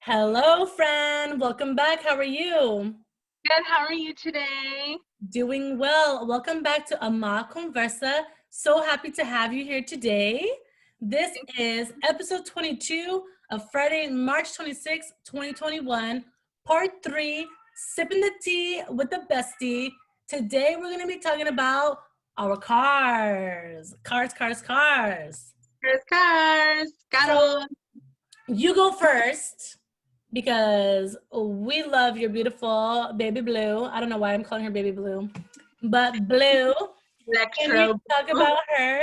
Hello, friend. Welcome back. How are you? Good. How are you today? Doing well. Welcome back to Amá CONVERSA. So happy to have you here today. This is episode 22 of Friday, March 26, 2021, part 3, Sipping the Tea with the Bestie. Today, we're going to be talking about our cars. Cars. Cars. Got So, you go first. Because we love your beautiful baby blue. I don't know why I'm calling her baby blue, but blue. Can you talk about her?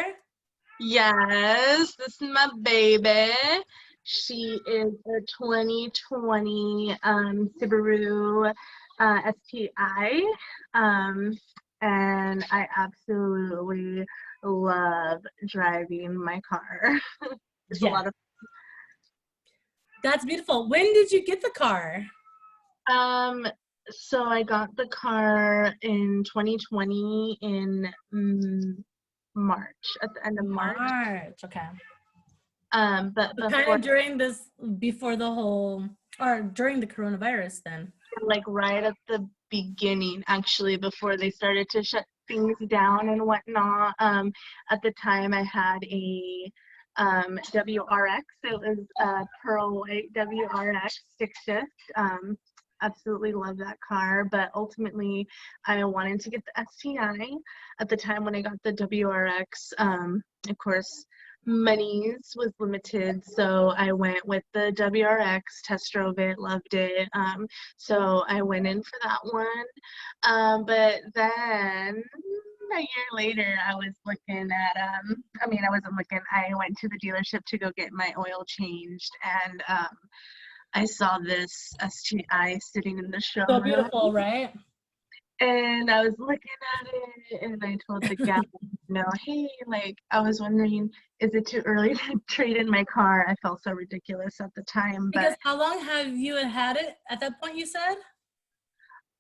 Yes, this is my baby. She is a 2020 Subaru STI, and I absolutely love driving my car. It's a lot of That's beautiful. When did you get the car? So I got the car in 2020 in March, at the end of March. Okay. But kind of during before the whole, or during the coronavirus then? Like right at the beginning, actually, before they started to shut things down and whatnot. At the time I had a WRX. It was a pearl white WRX stick shift. Absolutely love that car, but ultimately I wanted to get the STI. At the time when I got the WRX, of course monies was limited, so I went with the WRX, test drove it, loved it. So I went in for that one, but then a year later I was looking at I wasn't looking, I went to the dealership to go get my oil changed, and I saw this STI sitting in the showroom. So beautiful, right? And I was looking at it, and I told the guy, hey, I was wondering, is it too early to trade in my car? I felt so ridiculous at the time. Because how long have you had it at that point, you said?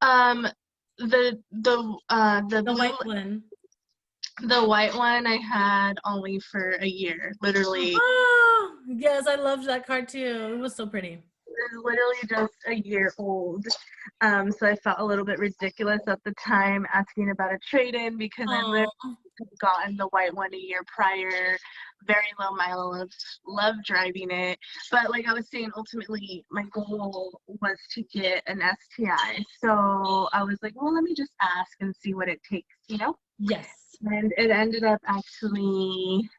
The white one. The white one I had only for a year, literally. Oh, yes, I loved that car too. It was so pretty. It was literally just a year old. So I felt a little bit ridiculous at the time asking about a trade-in, because I literally had gotten the white one a year prior, very low mileage, loved driving it. But like I was saying, ultimately my goal was to get an STI. So I was like, well, let me just ask and see what it takes, Yes. And it ended up actually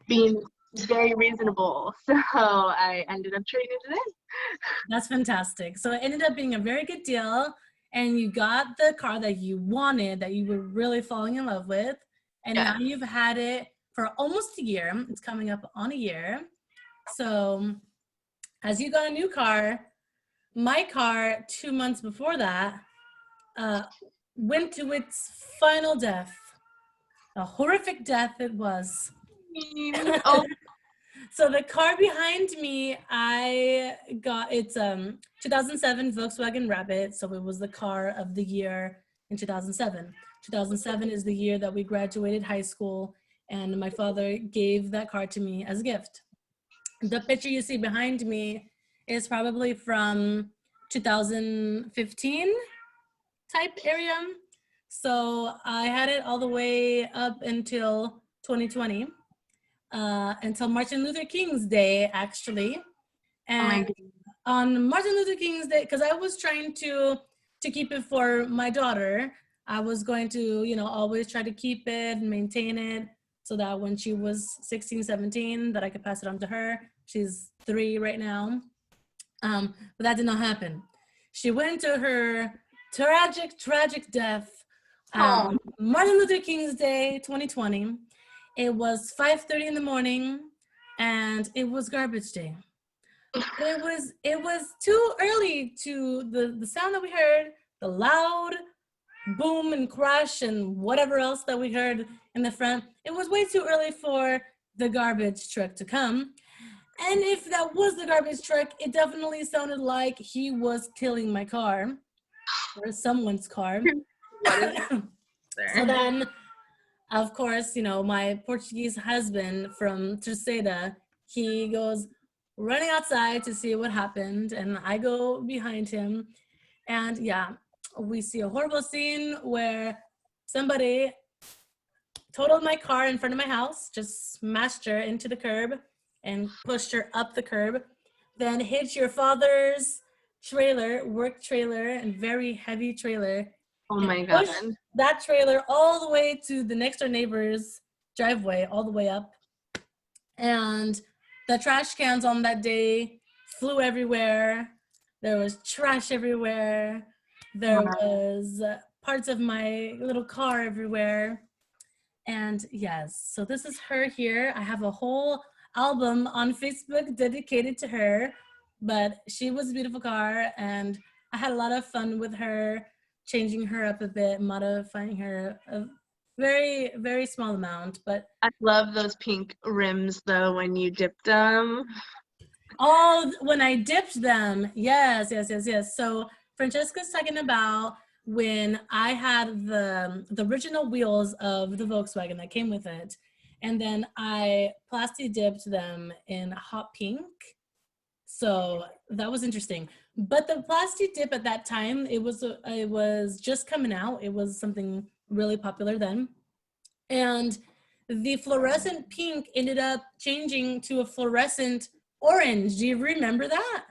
being very reasonable. So I ended up trading it in. That's fantastic. So it ended up being a very good deal, and you got the car that you wanted, that you were really falling in love with, and now you've had it for almost a year. It's coming up on a year. So as you got a new car, my car 2 months before that went to its final death. A horrific death it was. So the car behind me, I got, it's 2007 Volkswagen Rabbit. So it was the car of the year in 2007. 2007 is the year that we graduated high school, and my father gave that car to me as a gift. The picture you see behind me is probably from 2015 type area. So I had it all the way up until 2020. Until Martin Luther King's Day, actually. And on Martin Luther King's Day, because I was trying to keep it for my daughter, I was going to, always try to keep it and maintain it so that when she was 16, 17, that I could pass it on to her. She's 3 right now. But that did not happen. She went to her tragic death Martin Luther King's Day, 2020. It was 5:30 in the morning, and it was garbage day. It was too early to the sound that we heard, the loud boom and crash and whatever else that we heard in the front. It was way too early for the garbage truck to come. And if that was the garbage truck, it definitely sounded like he was killing my car, or someone's car. So then, of course, my Portuguese husband from Terceira, he goes, running outside to see what happened, and I go behind him, and yeah, we see a horrible scene where somebody totaled my car in front of my house, just smashed her into the curb and pushed her up the curb, then hit your father's trailer, work trailer, and very heavy trailer, Oh and my God. pushed that trailer all the way to the next door neighbor's driveway, all the way up. And the trash cans on that day flew everywhere. There was trash everywhere. There was parts of my little car everywhere. And yes, so this is her here. I have a whole album on Facebook dedicated to her, but she was a beautiful car, and I had a lot of fun with her, changing her up a bit, modifying her a very, very small amount. But I love those pink rims though when you dip them. when I dipped them, yes. So Francesca's talking about when I had the original wheels of the Volkswagen that came with it, and then I plastic dipped them in hot pink. So that was interesting. But the plastic dip at that time, it was just coming out. It was something really popular then. And the fluorescent pink ended up changing to a fluorescent orange. Do you remember that?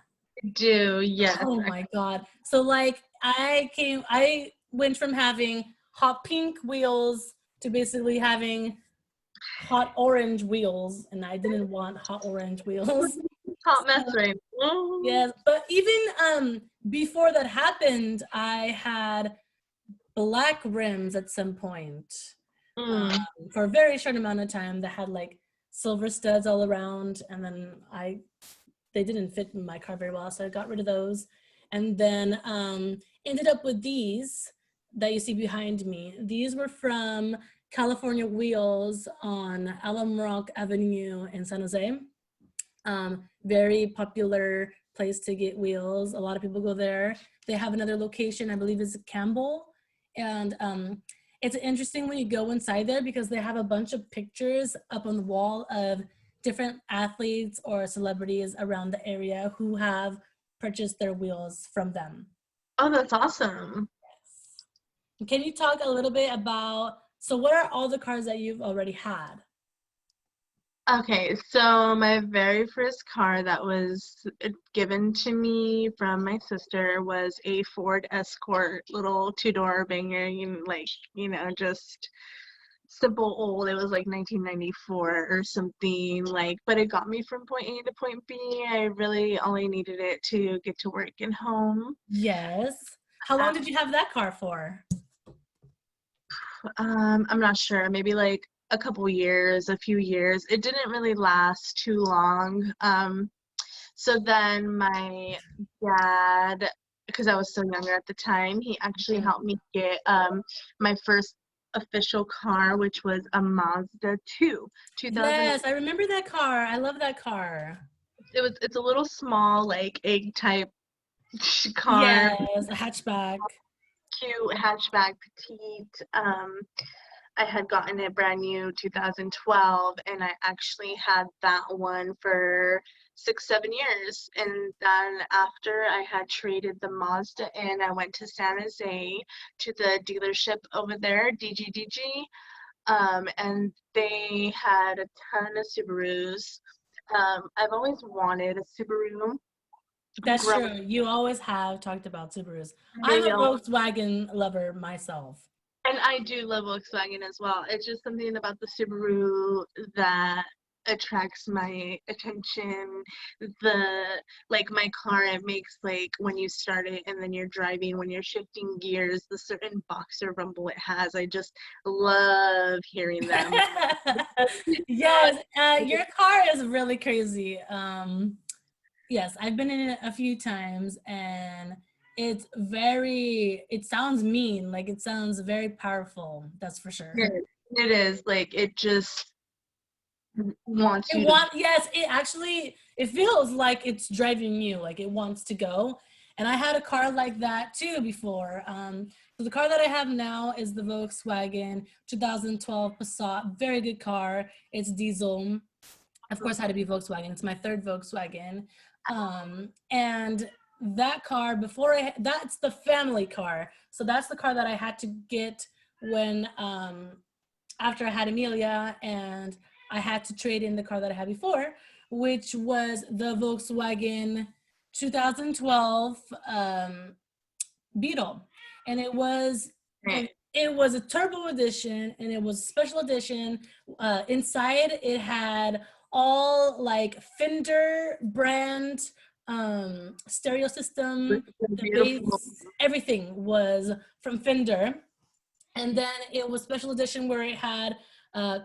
I do, yes. Oh my God. So like I went from having hot pink wheels to basically having hot orange wheels, and I didn't want hot orange wheels. Hot mess right. Yes, but even before that happened, I had black rims at some point. For a very short amount of time that had like silver studs all around, and then they didn't fit in my car very well, so I got rid of those, and then ended up with these that you see behind me. These were from California Wheels on Alum Rock Avenue in San Jose. Very popular place to get wheels. A lot of people go there. They have another location, I believe is Campbell, and it's interesting when you go inside there because they have a bunch of pictures up on the wall of different athletes or celebrities around the area who have purchased their wheels from them. Oh, that's awesome. Yes. Can you talk a little bit about, so what are all the cars that you've already had? Okay, so my very first car that was given to me from my sister was a Ford Escort, little two-door banger, just simple old. It was like 1994 or something, but it got me from point A to point B. I really only needed it to get to work and home. Yes. How long did you have that car for? I'm not sure, maybe like a few years. It didn't really last too long. So then my dad, because I was so younger at the time, he actually helped me get my first official car, which was a Mazda 2. 2000. Yes, I remember that car. I love that car. It's a little small, like egg type car. Yes, a hatchback. Cute hatchback, petite. I had gotten it brand new 2012, and I actually had that one for 6-7 years. And then after I had traded the Mazda in, I went to San Jose to the dealership over there, DGDG, and they had a ton of Subarus. I've always wanted a Subaru. That's true. You always have talked about Subarus. I'm a Volkswagen lover myself. And I do love Volkswagen as well. It's just something about the Subaru that attracts my attention. My car, it makes when you start it and then you're driving, when you're shifting gears, the certain boxer rumble it has. I just love hearing them. Yes, your car is really crazy. Yes, I've been in it a few times, and it sounds mean, it sounds very powerful, that's for sure. It is, it just wants you yes, it feels like it's driving you, it wants to go. And I had a car like that too before. So the car that I have now is the Volkswagen 2012 Passat, very good car. It's diesel. of course, had to be Volkswagen. It's my third Volkswagen. And that car, that's the family car. So that's the car that I had to get when, after I had Amelia, and I had to trade in the car that I had before, which was the Volkswagen 2012 Beetle. And it was a turbo edition, and it was a special edition. Inside it had all like Fender brand stereo system, the bass, everything was from Fender. And then it was special edition where it had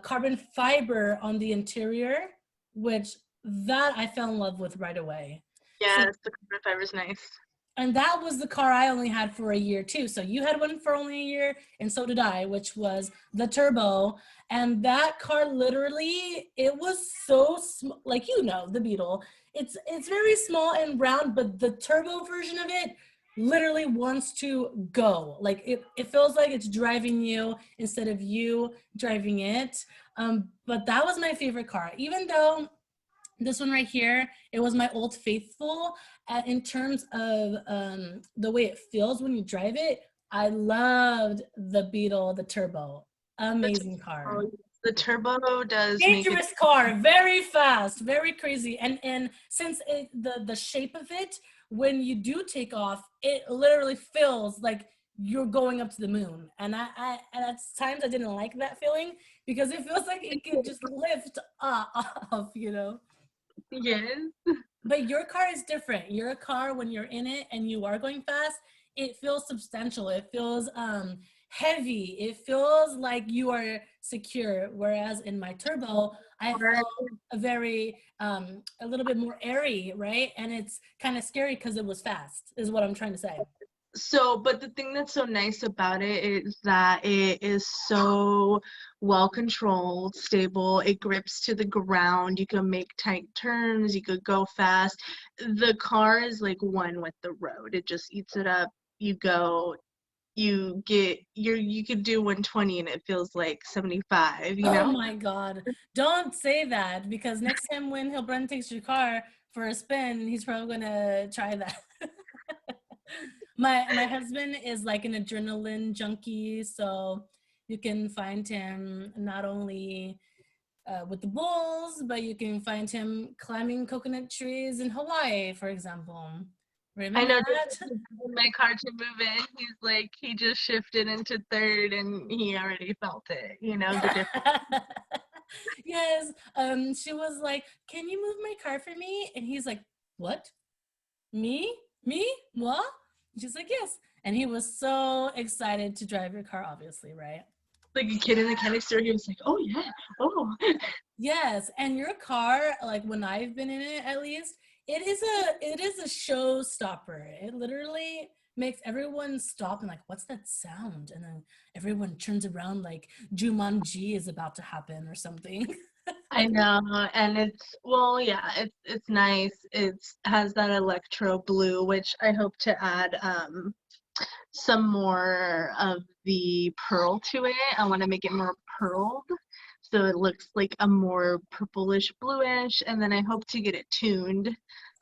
carbon fiber on the interior, which that I fell in love with right away. Yes, the carbon fiber is nice. And that was the car I only had for a year too. So you had one for only a year, and so did I, which was the turbo. And that car literally, it was so small, like, you know, the Beetle. It's very small and round, but the turbo version of it literally wants to go. Like it feels like it's driving you instead of you driving it. But that was my favorite car, even though this one right here, it was my Old Faithful. In terms of the way it feels when you drive it, I loved the Beetle, the turbo. Amazing car. The turbo does dangerous car, very fast, very crazy. And since the shape of it, when you do take off, it literally feels like you're going up to the moon. And I at times I didn't like that feeling, because it feels like it can just lift off, you know? Yes. But your car is different. Your car, when you're in it and you are going fast, it feels substantial. It feels heavy. It feels like you are secure. Whereas in my turbo, I felt a little bit more airy, right? And it's kind of scary because it was fast, is what I'm trying to say. So, but the thing that's so nice about it is that it is so well controlled, stable. It grips to the ground. You can make tight turns. You could go fast. The car is like one with the road. It just eats it up. You go, you could do 120 and it feels like 75, you know? Oh my God. Don't say that, because next time when Hilbrand takes your car for a spin, he's probably gonna try that. My husband is like an adrenaline junkie, so you can find him not only with the bulls, but you can find him climbing coconut trees in Hawaii, for example. Remember I know that? my car to move in. He's like, he just shifted into third and he already felt it, you know, the difference. Yes. She was like, "Can you move my car for me?" And he's like, "What? Me? What?" She's like, "Yes." And he was so excited to drive your car, obviously, right? Like a kid in the candy store, he was like, "Oh yeah, oh." Yes. And your car, like when I've been in it, at least, it is a showstopper. It literally makes everyone stop and like, "What's that sound?" And then everyone turns around like Jumanji is about to happen or something. I know, and it's nice. It has that electro blue, which I hope to add some more of the pearl to it. I want to make it more pearled, so it looks like a more purplish bluish, and then I hope to get it tuned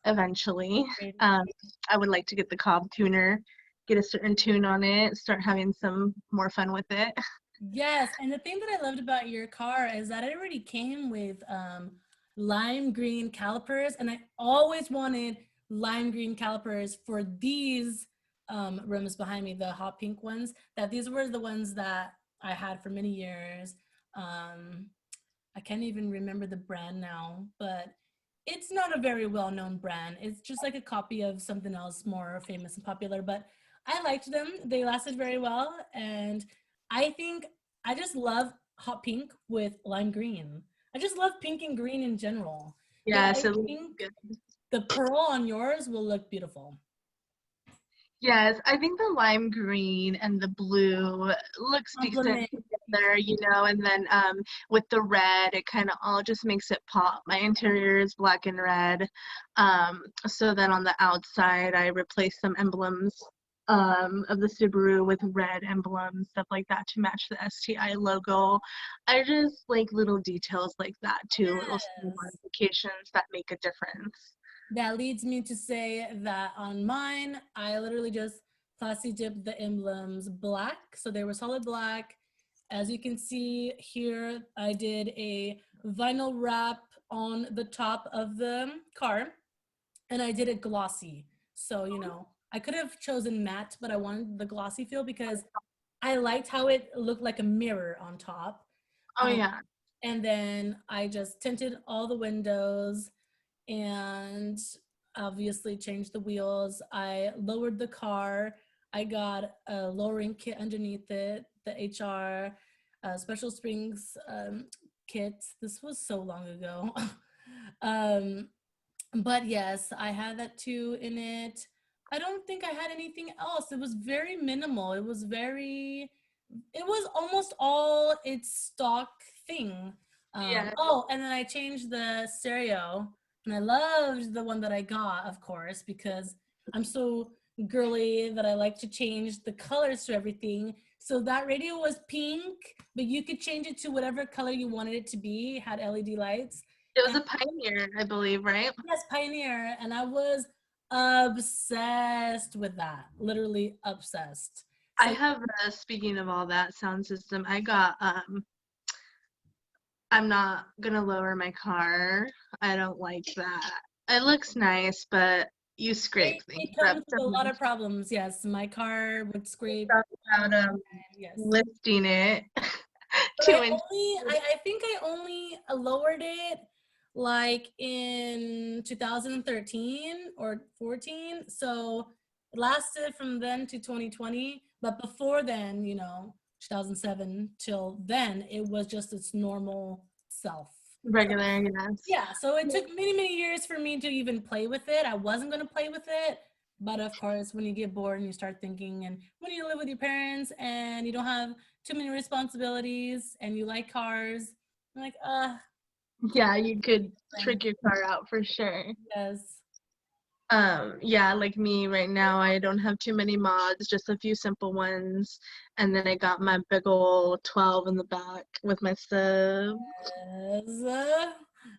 eventually. I would like to get the Cobb tuner, get a certain tune on it, start having some more fun with it. Yes, and the thing that I loved about your car is that it already came with lime green calipers, and I always wanted lime green calipers for these rims behind me, the hot pink ones. That these were the ones that I had for many years. I can't even remember the brand now, but it's not a very well-known brand. It's just like a copy of something else more famous and popular, but I liked them. They lasted very well, and I think I just love hot pink with lime green. I just love pink and green in general. Yes, But I think the pearl on yours will look beautiful. yes, I think the lime green and the blue looks decent together, you know, and then with the red, it kind of all just makes it pop. My interior is black and red. So then on the outside, I replaced some emblems of the Subaru with red emblems, stuff like that to match the STI logo. I just like little details like that too, little small Yes. modifications that make a difference. That leads me to say that on mine, I literally just classy dipped the emblems black. So they were solid black. As you can see here, I did a vinyl wrap on the top of the car, and I did it glossy. So, you know, I could have chosen matte, but I wanted the glossy feel because I liked how it looked like a mirror on top. Oh yeah. And then I just tinted all the windows and obviously changed the wheels. I lowered the car. I got a lowering kit underneath it, the HR Special Springs kit. This was so long ago. um, but yes, I had that too in it. I don't think I had anything else. It was very minimal. It was almost all its stock thing. Yeah. Oh, and then I changed the stereo, and I loved the one that I got, of course, because I'm so girly that I like to change the colors to everything. So that radio was pink, but you could change it to whatever color you wanted it to be. It had LED lights. It was a Pioneer, I believe, right? Yes, Pioneer, and I was obsessed with that. Literally obsessed. I So have, speaking of all that sound system, I got, I'm not gonna lower my car. I don't like that. It looks nice, but you scrape it things up. comes with a lot of problems. Yes, my car would scrape. About Yes, lifting it but 2 inches. I think I only lowered it like in 2013 or 14. So it lasted from then to 2020. But before then, you know, 2007 till then, it was just its normal self. Regular, yes. Yeah, so it took many, many years for me to even play with it. I wasn't going to play with it. But of course, when you get bored and you start thinking, and when you live with your parents and you don't have too many responsibilities and you like cars, I'm like, Yeah, you could trick your car out for sure. yes. Yeah, like me right now, I don't have too many mods, just a few simple ones. And then I got my big ol' 12 in the back with my sub. Yes.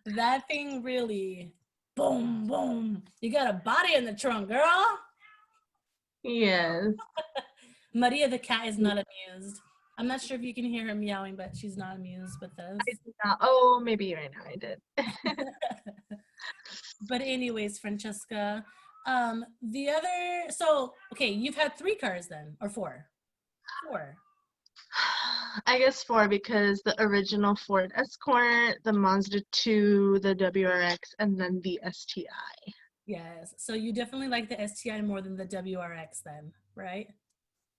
That thing really, boom, boom. You got a body in the trunk, girl. Yes. Maria the cat is not amused. I'm not sure if you can hear her meowing, but she's not amused with this. I did not, oh, maybe right now I did. But anyways, Francesca, the other, so, okay, you've had 3 cars then, or 4? 4. I guess 4 because the original Ford Escort, the Mazda 2, the WRX, and then the STI. Yes, so you definitely like the STI more than the WRX then, right?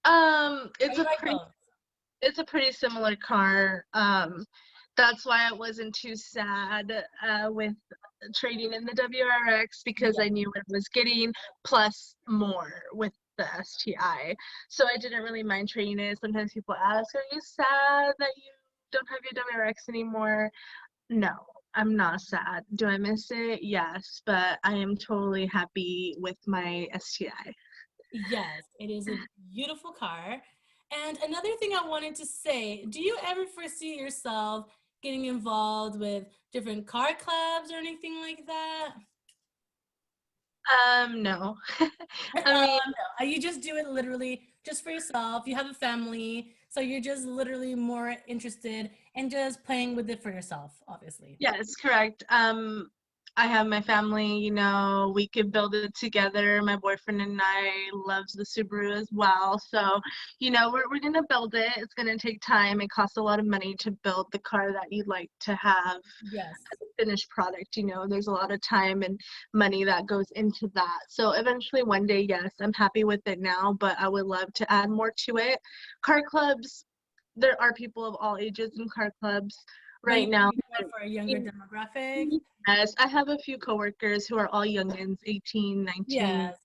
Or It's you a like pretty both? it's a pretty similar car. That's why I wasn't too sad with trading in the WRX because Yeah. I knew what I was getting plus more with the STI. So I didn't really mind trading it. Sometimes people ask, "Are you sad that you don't have your WRX anymore?" No, I'm not sad. Do I miss it? Yes, but I am totally happy with my STI. Yes, it is a beautiful car. And another thing I wanted to say, do you ever foresee yourself getting involved with different car clubs or anything like that? No. I mean, No, you just do it literally just for yourself. You have a family, so you're just literally more interested in just playing with it for yourself, obviously. yes, correct. I have my family, you know, we could build it together. My boyfriend and I loves the Subaru as well. So, you know, we're gonna build it. It's gonna take time. It costs a lot of money to build the car that you'd like to have Yes. as a finished product, you know. There's a lot of time and money that goes into that. So eventually one day, yes, I'm happy with it now, but I would love to add more to it. Car clubs, there are people of all ages in car clubs But you right now. more for a younger demographic. Yes, I have a few coworkers who are all youngins, 18, 19, Yes.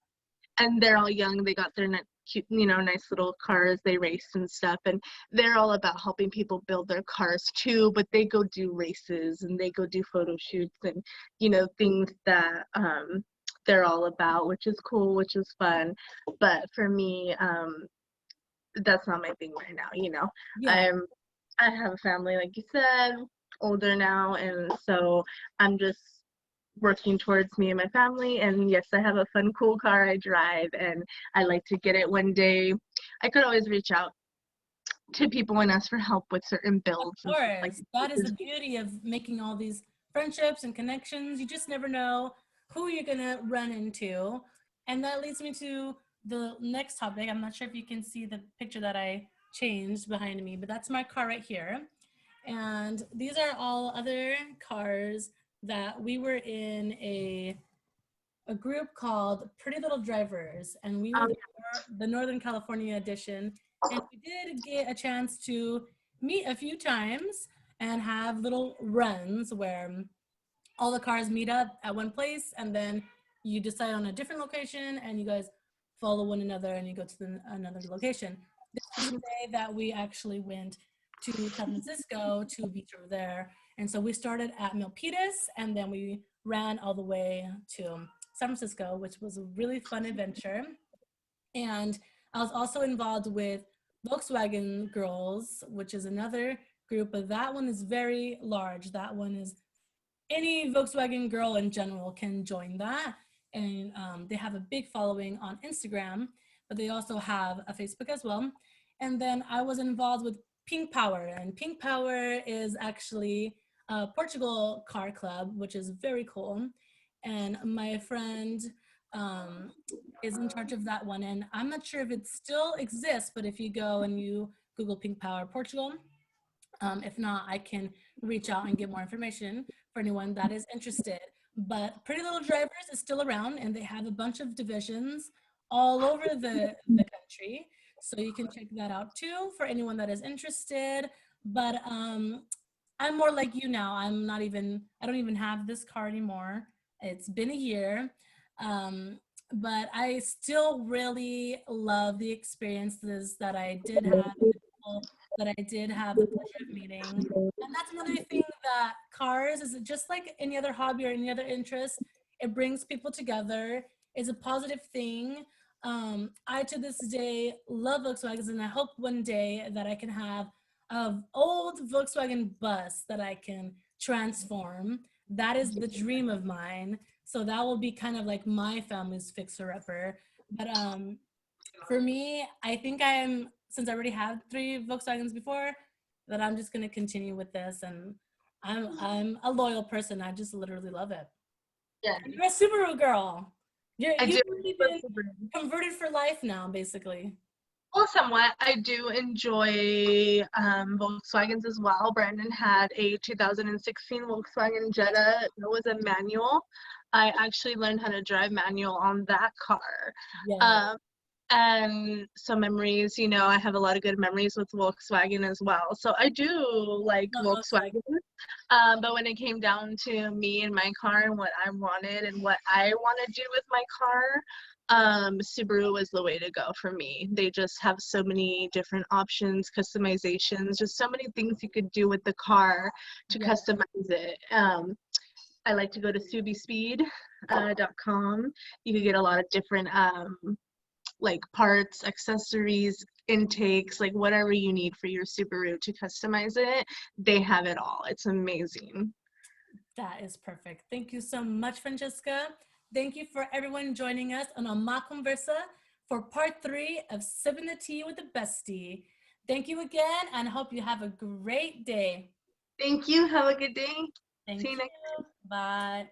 and they're all young. They got their cute, you know, nice little cars. They race and stuff, and they're all about helping people build their cars too. But they go do races and they go do photo shoots and, you know, things that they're all about, which is cool, which is fun. But for me, that's not my thing right now, you know. Yeah. I have a family, like you said, older now, and so I'm just working towards me and my family. And yes, I have a fun, cool car I drive, and I like to get it one day. I could always reach out to people and ask for help with certain builds Of and stuff like course, that is the that. beauty of making all these friendships and connections. You just never know who you're gonna run into. And that leads me to the next topic. I'm not sure if you can see the picture that I changed behind me, but that's my car right here. And these are all other cars that we were in a group called Pretty Little Drivers, and we were the Northern California edition. And we did get a chance to meet a few times and have little runs where all the cars meet up at one place, and then you decide on a different location and you guys follow one another and you go to another location. This was the day that we actually went to San Francisco to beach over there. And so we started at Milpitas and then we ran all the way to San Francisco, which was a really fun adventure. And I was also involved with Volkswagen Girls, which is another group, but that one is very large. That one is any Volkswagen girl in general can join that. And they have a big following on Instagram, but they also have a Facebook as well. And then I was involved with Pink Power, and Pink Power is actually a Portugal car club, which is very cool. And my friend is in charge of that one. And I'm not sure if it still exists, but if you go and you Google Pink Power Portugal, if not, I can reach out and get more information for anyone that is interested. But Pretty Little Drivers is still around, and they have a bunch of divisions all over the country. So you can check that out too for anyone that is interested. But I'm more like you now. I don't even have this car anymore. It's been a year. But I still really love the experiences that I did have, the people that I did have the pleasure of meeting. And that's another thing that cars is just like any other hobby or any other interest. It brings people together. It's a positive thing. I, to this day, love Volkswagens, and I hope one day that I can have an old Volkswagen bus that I can transform. That is the dream of mine. So that will be kind of like my family's fixer-upper. But for me, I think since I already had 3 Volkswagens before, that I'm just gonna continue with this, and I'm a loyal person. I just literally love it. Yeah, And you're a Subaru girl. I do. You've really been converted for life now, basically. Well, somewhat. I do enjoy Volkswagens as well. Brandon had a 2016 Volkswagen Jetta. It was a manual. I actually learned how to drive manual on that car. Yeah. And some memories, you know, I have a lot of good memories with Volkswagen as well. So I do like Volkswagen. But when it came down to me and my car and what I wanted and what I want to do with my car, Subaru was the way to go for me. They just have so many different options, customizations, just so many things you could do with the car to customize it. I like to go to subispeed.com. You could get a lot of different like parts, accessories, intakes, like whatever you need for your Subaru to customize it. They have it all. It's amazing. That is perfect. Thank you so much, Francesca. Thank you for everyone joining us on Amá CONVERSA for part 3 of Sippin' the Tea with the Bestie. Thank you again, and hope you have a great day. Thank you. Have a good day. Thank See you you. next time. Bye.